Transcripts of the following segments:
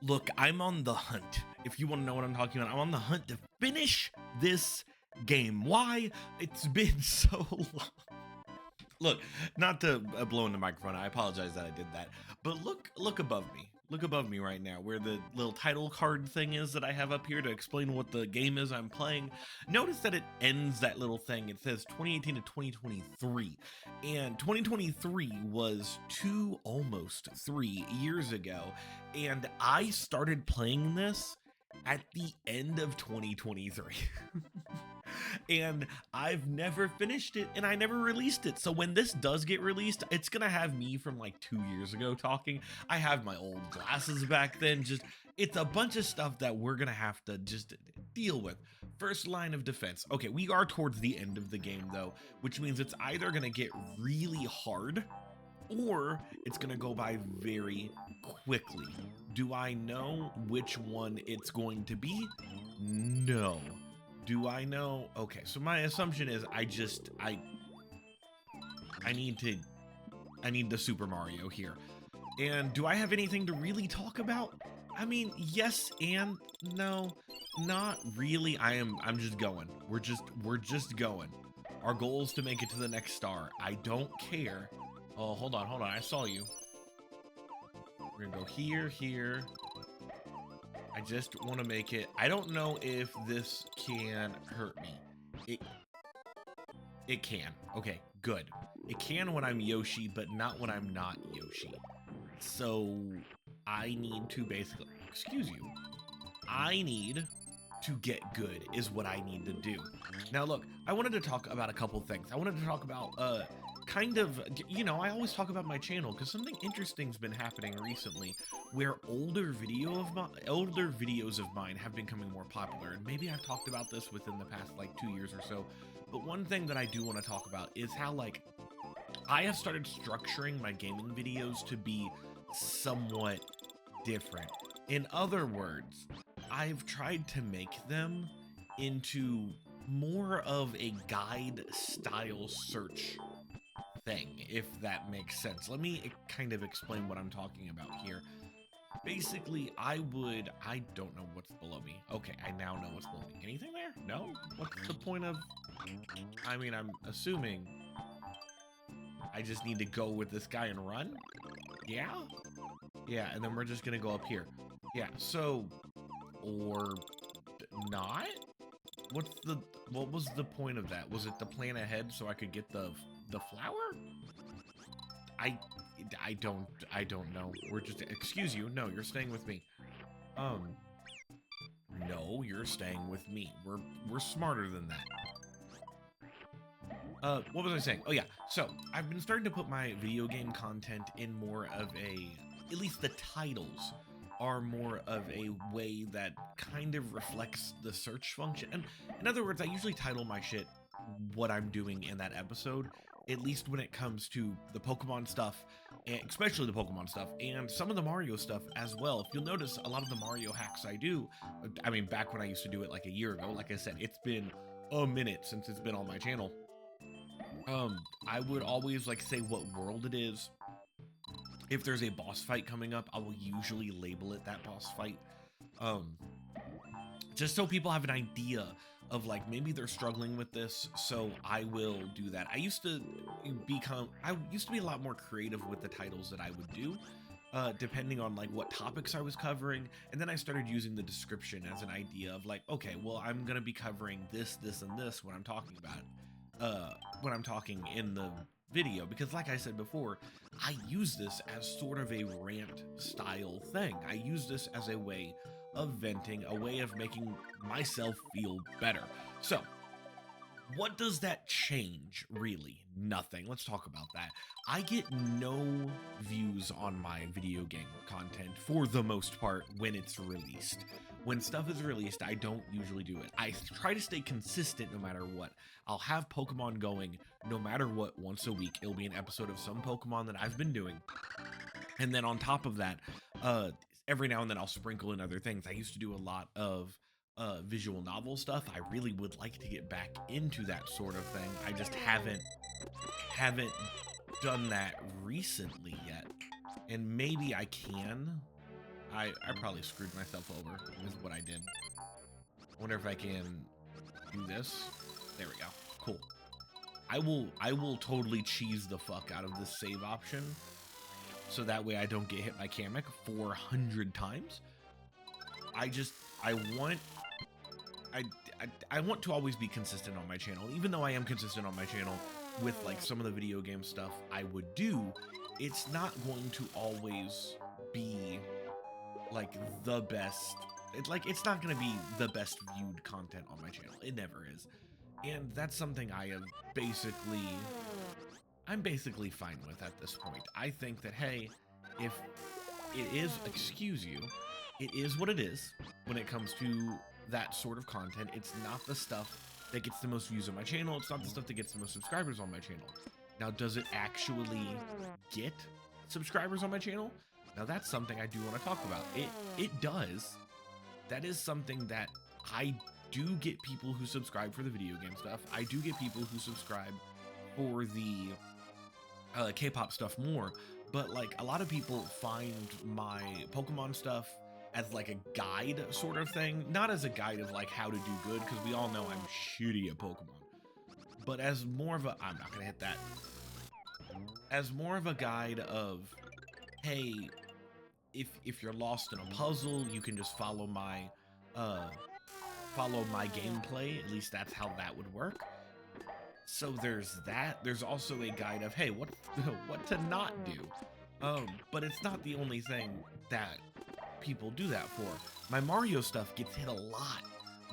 Look, I'm on the hunt. If you want to know what I'm talking about, I'm on the hunt to finish this game. Why? It's been so long. Look, not to blow in the microphone. I apologize that I did that. But look above me. Look above me right now, where the little title card thing is that I have up here to explain what the game is I'm playing. Notice that it ends that little thing. It says 2018 to 2023. And 2023 was almost 3 years ago. And I started playing this at the end of 2023. And I've never finished it, and I never released it. So when this does get released, it's gonna have me from like 2 years ago talking. I have my old glasses back then. Just, it's a bunch of stuff that we're gonna have to just deal with. First line of defense. Okay, we are towards the end of the game though, which means it's either gonna get really hard or it's gonna go by very quickly. Do I know which one it's going to be? No. Do I know? Okay, so my assumption is I need the Super Mario here. And do I have anything to really talk about? I mean, yes and no, not really. I'm just going. We're just going. Our goal is to make it to the next star. I don't care. Oh, hold on. I saw you. We're gonna go here. I just want to make it. I don't know if this can hurt me. It can. Okay, good. It can when I'm Yoshi, but not when I'm not Yoshi. So I need to basically, excuse you, I need to get good is what I need to do. Now look, I wanted to talk about a couple things. I wanted to talk about kind of, you know, I always talk about my channel because something interesting's been happening recently where older videos of mine have been becoming more popular. And maybe I've talked about this within the past like 2 years or so. But one thing that I do want to talk about is how like I have started structuring my gaming videos to be somewhat different. In other words, I've tried to make them into more of a guide style search thing, if that makes sense. Let me kind of explain what I'm talking about here. Basically, I don't know what's below me. Okay, I now know what's below me. Anything there? No? What's the point of, I mean, I'm assuming I just need to go with this guy and run? Yeah? Yeah, and then we're just gonna go up here. Yeah, so, or not? What was the point of that? Was it to plan ahead so I could get the flower? I don't know. We're just, excuse you. No, you're staying with me. No, you're staying with me. We're smarter than that. What was I saying? Oh yeah, so I've been starting to put my video game content in more of at least the titles are more of a way that kind of reflects the search function. And in other words, I usually title my shit what I'm doing in that episode, at least when it comes to the Pokemon stuff, and especially the Pokemon stuff, and some of the Mario stuff as well. If you'll notice, a lot of the Mario hacks I do, I mean, back when I used to do it like a year ago, like I said, it's been a minute since it's been on my channel. I would always like say what world it is. If there's a boss fight coming up, I will usually label it that boss fight. Just so people have an idea of like, maybe they're struggling with this, so I will do that. I used to be a lot more creative with the titles that I would do, depending on like what topics I was covering. And then I started using the description as an idea of like, okay, well, I'm gonna be covering this, and this when I'm talking about when I'm talking in the video, because like I said before, I use this as sort of a rant style thing. I use this as a way of venting, a way of making myself feel better. So what does that change, really? Nothing. Let's talk about that. I get no views on my video game content for the most part when it's released. When stuff is released, I don't usually do it. I try to stay consistent no matter what. I'll have Pokemon going no matter what once a week. It'll be an episode of some Pokemon that I've been doing. And then on top of that, every now and then I'll sprinkle in other things. I used to do a lot of visual novel stuff. I really would like to get back into that sort of thing. I just haven't done that recently yet. And maybe I can. I probably screwed myself over, is what I did. I wonder if I can do this. There we go. Cool. I will totally cheese the fuck out of this save option, so that way I don't get hit by Kamek 400 times. I want to always be consistent on my channel, even though I am consistent on my channel with like some of the video game stuff I would do. It's not going to always be like the best. It's not going to be the best viewed content on my channel. It never is. And that's something I'm basically fine with at this point. I think that, hey, if it is, excuse you, it is what it is when it comes to that sort of content. It's not the stuff that gets the most views on my channel. It's not the stuff that gets the most subscribers on my channel. Now, does it actually get subscribers on my channel? Now, that's something I do want to talk about. It does. That is something that I do get people who subscribe for the video game stuff. I do get people who subscribe for the K-pop stuff more. But like a lot of people find my Pokemon stuff as like a guide sort of thing, not as a guide of like how to do good, because we all know I'm shitty at Pokemon, but as more of a, I'm not gonna hit that, as more of a guide of, hey, if you're lost in a puzzle, you can just follow my gameplay. At least that's how that would work. So there's that. There's also a guide of, hey, what to not do. But it's not the only thing that people do that for. My Mario stuff gets hit a lot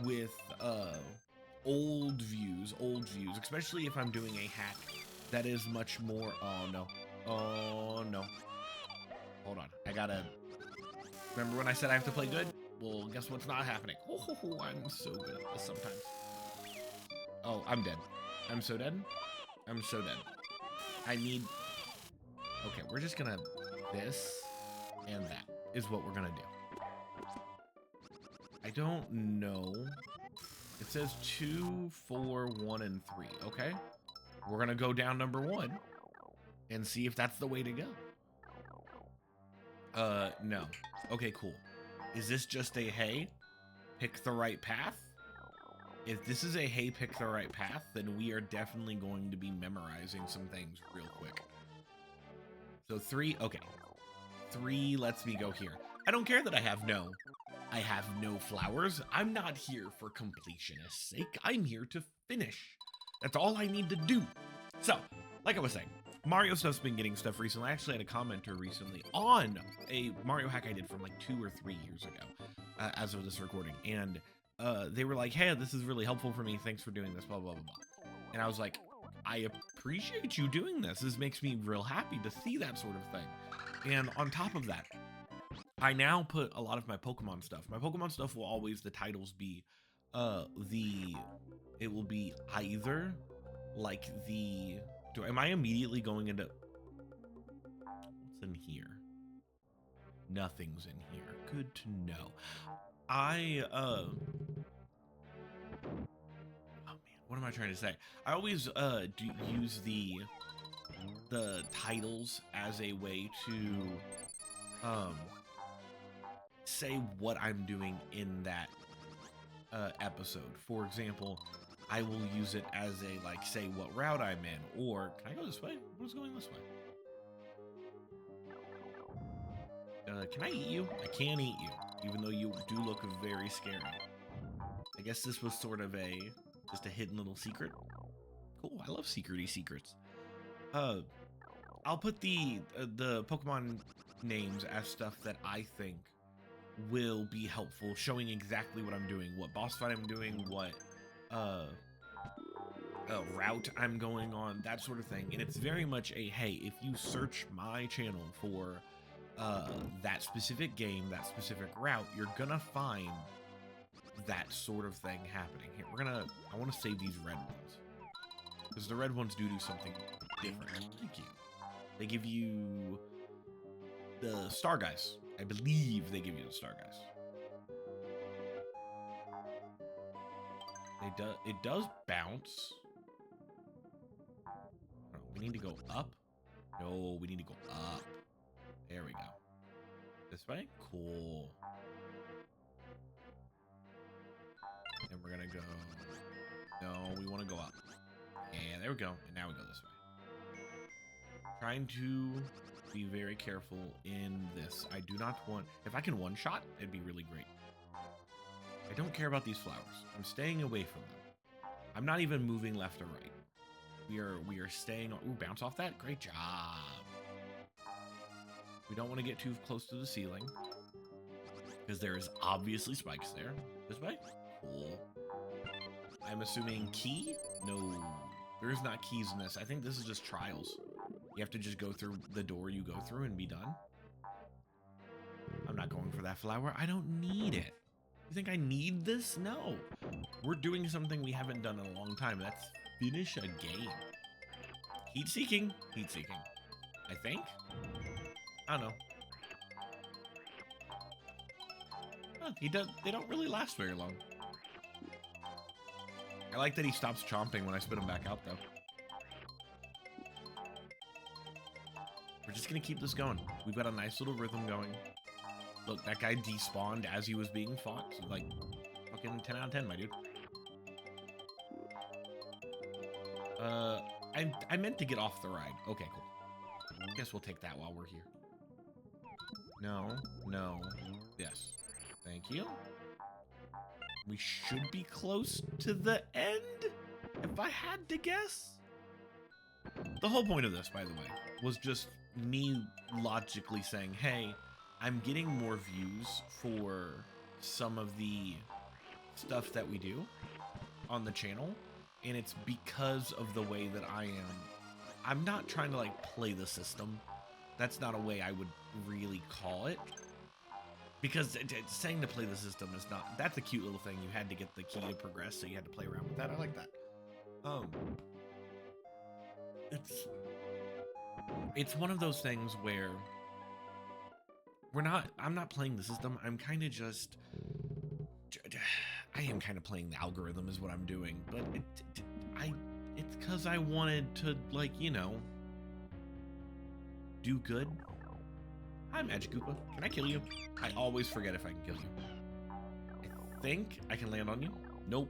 with old views, especially if I'm doing a hack that is much more, oh no, hold on, I gotta, remember when I said I have to play good? Well, guess what's not happening? Oh, I'm so good at this sometimes. Oh, I'm dead. I'm so dead. I'm so dead. I need, okay, we're just gonna, this and that is what we're gonna do. I don't know. It says 2, 4, 1, and 3. Okay. We're gonna go down number 1 and see if that's the way to go. No. Okay, cool. Is this just a hey, pick the right path? If this is a hey, pick the right path, then we are definitely going to be memorizing some things real quick. So 3, okay. 3 lets me go here. I don't care that I have no flowers. I'm not here for completionist's sake. I'm here to finish. That's all I need to do. So, like I was saying, Mario stuff's been getting stuff recently. I actually had a commenter recently on a Mario hack I did from like 2 or 3 years ago, as of this recording. And they were like, hey, this is really helpful for me. Thanks for doing this, blah, blah, blah, blah. And I was like, I appreciate you doing this. This makes me real happy to see that sort of thing. And on top of that, I now put a lot of my Pokemon stuff. My Pokemon stuff will always, the titles be, it will be either like am I immediately going into, what's in here? Nothing's in here. Good to know. Oh man, what am I trying to say? I always use the titles as a way to say what I'm doing in that episode. For example, I will use it as a, like, say what route I'm in, or can I go this way? What's going this way? Can I eat you? I can't eat you, even though you do look very scary. I guess this was sort of just a hidden little secret. Cool, I love secrety secrets. I'll put the Pokemon names as stuff that I think will be helpful, showing exactly what I'm doing, what boss fight I'm doing, what route I'm going on, that sort of thing. And it's very much a, hey, if you search my channel for that specific game, that specific route, you're gonna find that sort of thing happening. Here, I want to save these red ones, because the red ones do something different. Thank you. They give you the Star Guys. I believe they give you the Star Guys. It does bounce. Oh, we need to go up. No, we need to go up. There we go. This way? Cool. And we're gonna go... No, we want to go up. And there we go. And now we go this way. Trying to be very careful in this. I do not want... If I can one-shot, it'd be really great. I don't care about these flowers. I'm staying away from them. I'm not even moving left or right. We are staying... Ooh, bounce off that? Great job. We don't want to get too close to the ceiling, because there is obviously spikes there. This way? Cool. I'm assuming key? No. There's not keys in this. I think this is just trials. You have to just go through the door you go through and be done. I'm not going for that flower. I don't need it. You think I need this? No. We're doing something we haven't done in a long time. That's finish a game. Heat seeking? Heat seeking. I think? I don't know. Huh, they don't really last very long. I like that he stops chomping when I spit him back out, though. We're just gonna keep this going. We've got a nice little rhythm going. Look, that guy despawned as he was being fought. So, like, fucking 10 out of 10, my dude. I meant to get off the ride. Okay, cool. Guess we'll take that while we're here. No, no, yes. Thank you. We should be close to the end, if I had to guess. The whole point of this, by the way, was just me logically saying, hey, I'm getting more views for some of the stuff that we do on the channel, and it's because of the way that I am. I'm not trying to, like, play the system. That's not a way I would really call it. Because saying to play the system is not... That's a cute little thing. You had to get the key to progress, so you had to play around with that. I like that. It's one of those things where I'm not playing the system. I'm kind of just... I am kind of playing the algorithm is what I'm doing. But it's because I wanted to, like, you know, do good. Hi, Magic Koopa. Can I kill you? I always forget if I can kill you. I think I can land on you. Nope.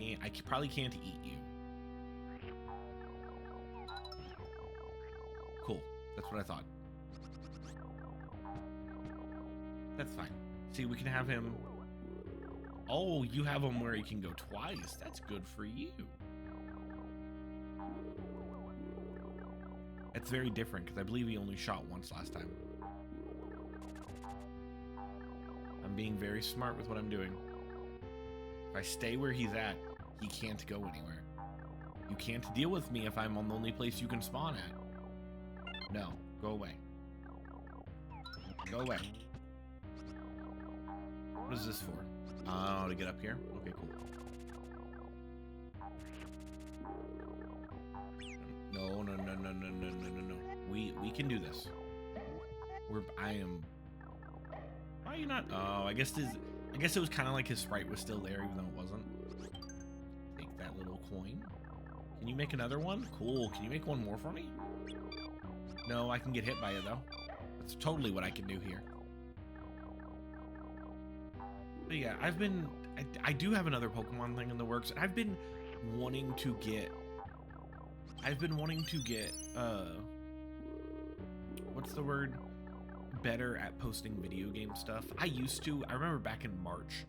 I probably can't eat you. Cool. That's what I thought. That's fine. See, we can have him... Oh, you have him where he can go twice. That's good for you. It's very different, because I believe he only shot once last time. I'm being very smart with what I'm doing. If I stay where he's at, he can't go anywhere. You can't deal with me if I'm on the only place you can spawn at. No, go away. Go away. What is this for? Oh, to get up here? Okay, cool. No. We can do this. Why are you not? Oh, I guess it was kind of like his sprite was still there, even though it wasn't. Take that little coin. Can you make another one? Cool. Can you make one more for me? No, I can get hit by it though. That's totally what I can do here. But yeah, I do have another Pokemon thing in the works. I've been wanting to get, what's the word? Better at posting video game stuff. I remember back in March,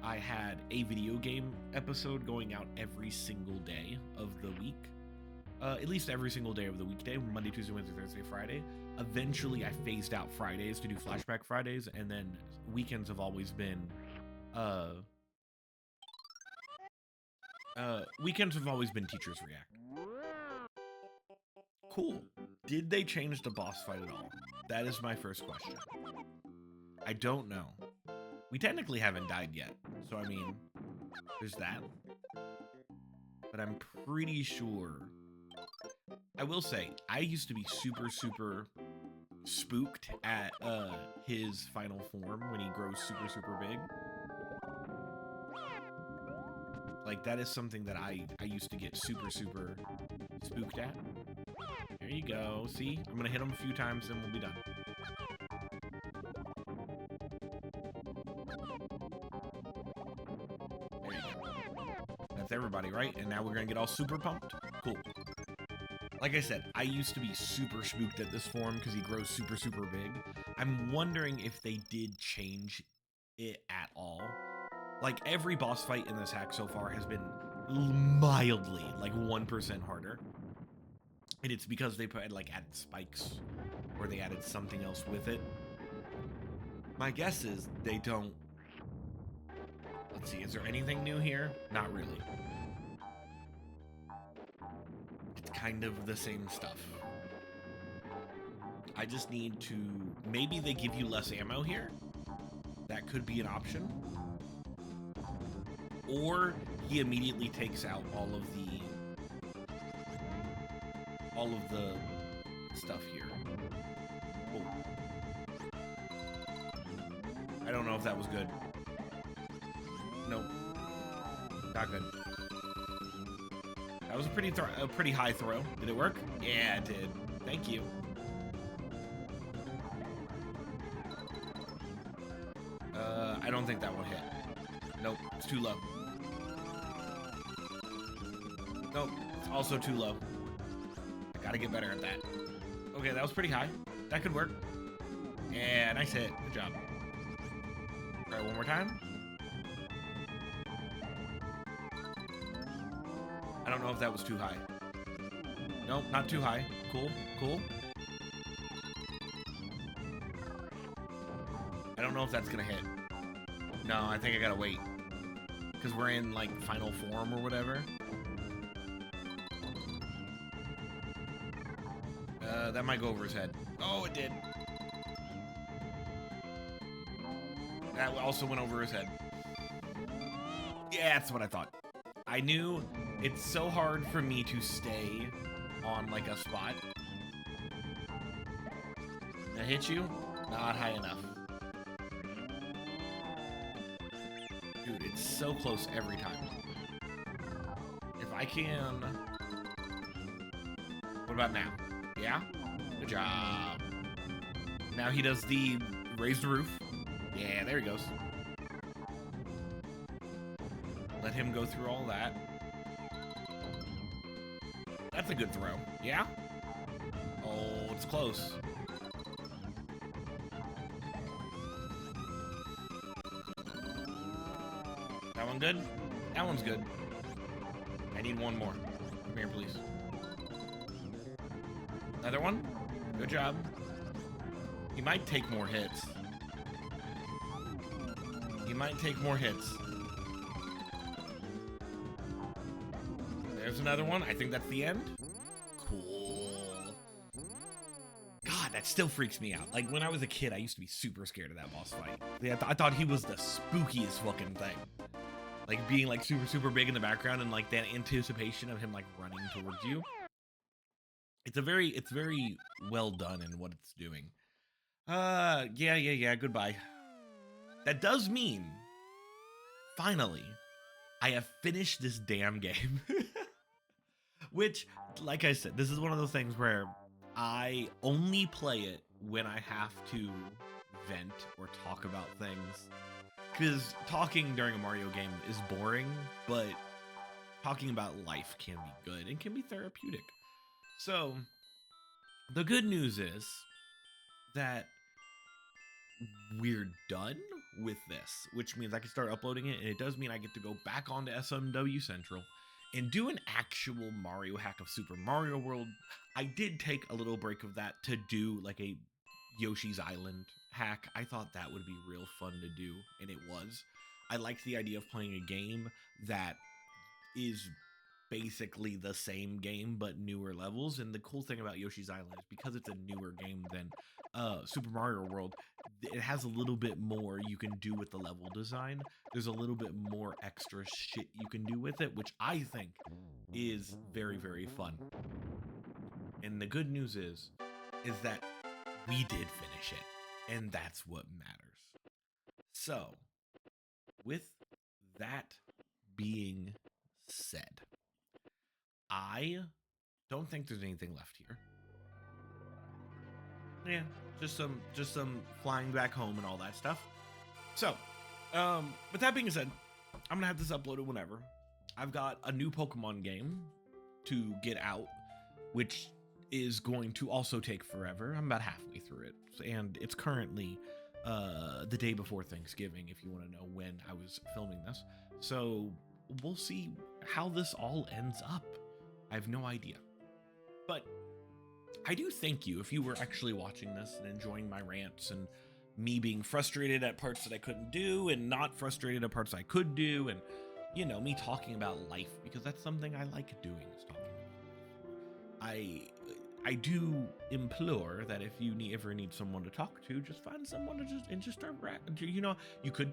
I had a video game episode going out every single day of the week. At least every single day of the weekday, Monday, Tuesday, Wednesday, Thursday, Friday. Eventually, I phased out Fridays to do Flashback Fridays, and then weekends have always been, Teachers React. Cool. Did they change the boss fight at all? That is my first question. I don't know. We technically haven't died yet, so I mean, there's that. But I'm pretty sure... I will say, I used to be super spooked at his final form when he grows super big. Like, that is something that I used to get super spooked at. There you go. See? I'm gonna hit him a few times, then we'll be done. with everybody, right? And now we're gonna get all super pumped. Cool. Like I said, I used to be super spooked at this form because he grows super, super big. I'm wondering if they did change it at all. Like, every boss fight in this hack so far has been mildly, like 1% harder. And it's because they put, like, added spikes, or they added something else with it. My guess is they don't... Let's see, is there anything new here? Not really. It's kind of the same stuff. I just need to... Maybe they give you less ammo here? That could be an option. Or he immediately takes out all of the stuff here. Oh. I don't know if that was good. Nope. Not good. That was a pretty high throw. Did it work? Yeah, it did. Thank you. I don't think that one hit. Nope, it's too low. Nope, it's also too low. I gotta get better at that. Okay, that was pretty high. That could work. Yeah, nice hit. Good job. All right, one more time. I don't know if that was too high. Nope, not too high. Cool, cool. I don't know if that's gonna hit. No, I think I gotta wait. Because we're in, like, final form or whatever. That might go over his head. Oh, it did. That also went over his head. Yeah, that's what I thought. I knew it's so hard for me to stay on, like, a spot. Did I hit you? Not high enough. Dude, it's so close every time. If I can... What about now? Yeah? Good job. Now he does the raise the roof. Yeah, there he goes. Let him go through all that. That's a good throw. Yeah? Oh, it's close. That one good? That one's good. I need one more. Come here, please. Another one? Good job. He might take more hits. He might take more hits. There's another one. I think that's the end. Cool. God, that still freaks me out. Like, when I was a kid, I used to be super scared of that boss fight. Yeah, I thought he was the spookiest fucking thing. Like, being, like, super, super big in the background and, like, that anticipation of him, like, running towards you. It's very well done in what it's doing. Yeah, goodbye. That does mean, finally, I have finished this damn game. Which, like I said, this is one of those things where I only play it when I have to vent or talk about things. Because talking during a Mario game is boring, but talking about life can be good and can be therapeutic. So, the good news is that we're done with this, which means I can start uploading it, and it does mean I get to go back onto SMW Central and do an actual Mario hack of Super Mario World. I did take a little break of that to do like a Yoshi's Island hack. I thought that would be real fun to do, and it was. I liked the idea of playing a game that is basically the same game but newer levels, and the cool thing about Yoshi's Island is because it's a newer game than Super Mario World, it has a little bit more you can do with the level design. There's a little bit more extra shit you can do with it, which I think is very, very fun. And the good news is that we did finish it, and that's what matters. So, with that being said, I don't think there's anything left here. Yeah, just some flying back home and all that stuff. So, with that being said, I'm gonna have this uploaded whenever. I've got a new Pokemon game to get out, which is going to also take forever. I'm about halfway through it, and it's currently the day before Thanksgiving, if you want to know when I was filming this. So we'll see how this all ends up. I have no idea. But I do thank you if you were actually watching this and enjoying my rants and me being frustrated at parts that I couldn't do and not frustrated at parts I could do, and you know, me talking about life, because that's something I like doing, is talking about life. I do implore that if you ever need someone to talk to, just find someone to just start, you know, you could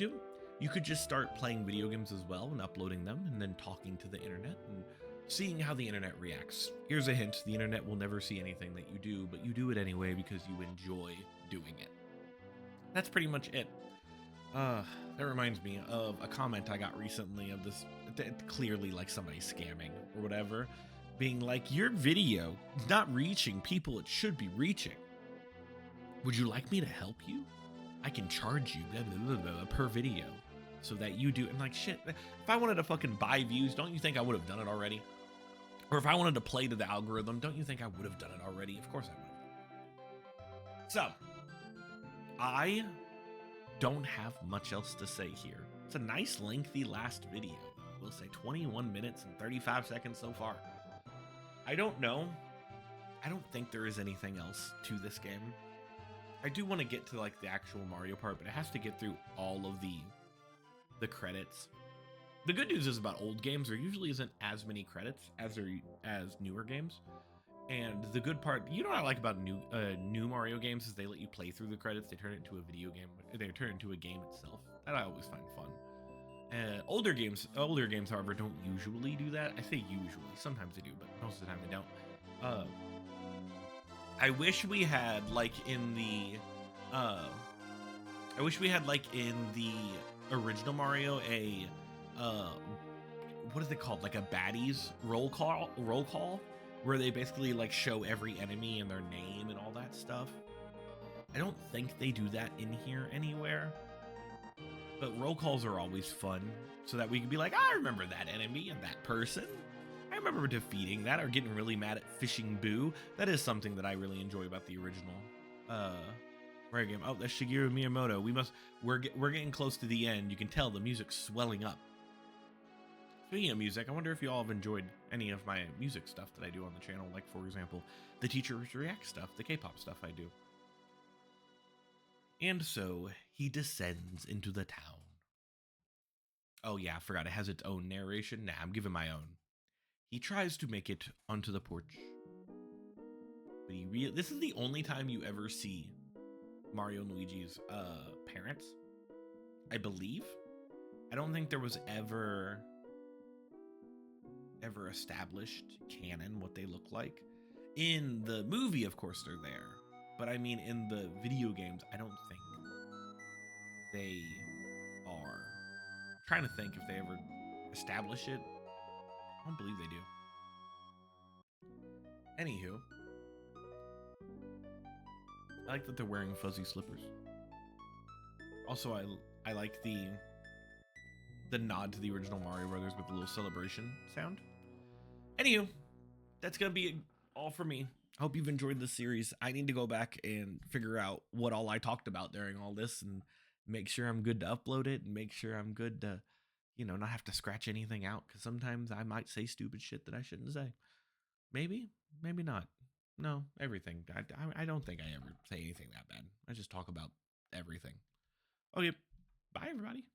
just start playing video games as well and uploading them and then talking to the internet and seeing how the internet reacts. Here's a hint: the internet will never see anything that you do, but you do it anyway because you enjoy doing it. That's pretty much it. That reminds me of a comment I got recently of this, clearly like somebody scamming or whatever, being like, your video is not reaching people it should be reaching. Would you like me to help you? I can charge you blah, blah, blah, blah, per video so that you do. And like, shit, if I wanted to fucking buy views, don't you think I would have done it already? Or if I wanted to play to the algorithm, don't you think I would have done it already? Of course I would. So, I don't have much else to say here. It's a nice lengthy last video. We'll say 21 minutes and 35 seconds so far. I don't know. I don't think there is anything else to this game. I do want to get to like the actual Mario part, but it has to get through all of the credits. The good news is about old games, there usually isn't as many credits as newer games. And the good part, you know what I like about new Mario games, is they let you play through the credits. They turn it into a video game. They turn it into a game itself. That I always find fun. Older games, however, don't usually do that. I say usually. Sometimes they do, but most of the time they don't. I wish we had like in the original Mario what is it called? Like a baddies roll call, where they basically like show every enemy and their name and all that stuff. I don't think they do that in here anywhere. But roll calls are always fun, so that we can be like, I remember that enemy and that person. I remember defeating that, or getting really mad at Fishing Boo. That is something that I really enjoy about the original Mario game. Oh, that's Shigeru Miyamoto. We're getting close to the end. You can tell the music's swelling up. Speaking of music, I wonder if you all have enjoyed any of my music stuff that I do on the channel, like, for example, the Teachers React stuff, the K-pop stuff I do. And so, he descends into the town. Oh yeah, I forgot, it has its own narration. Nah, I'm giving my own. He tries to make it onto the porch. But this is the only time you ever see Mario and Luigi's parents, I believe. I don't think there was ever established canon what they look like. In the movie, of course, they're there. But I mean, in the video games, I don't think they are. I'm trying to think if they ever establish it. I don't believe they do. Anywho, I like that they're wearing fuzzy slippers. Also, I like the nod to the original Mario Brothers with the little celebration sound. Anywho, that's gonna be all for me. I hope you've enjoyed this series. I need to go back and figure out what all I talked about during all this and make sure I'm good to upload it and make sure I'm good to, you know, not have to scratch anything out, because sometimes I might say stupid shit that I shouldn't say. Maybe, maybe not. No, everything. I don't think I ever say anything that bad. I just talk about everything. Okay, bye everybody.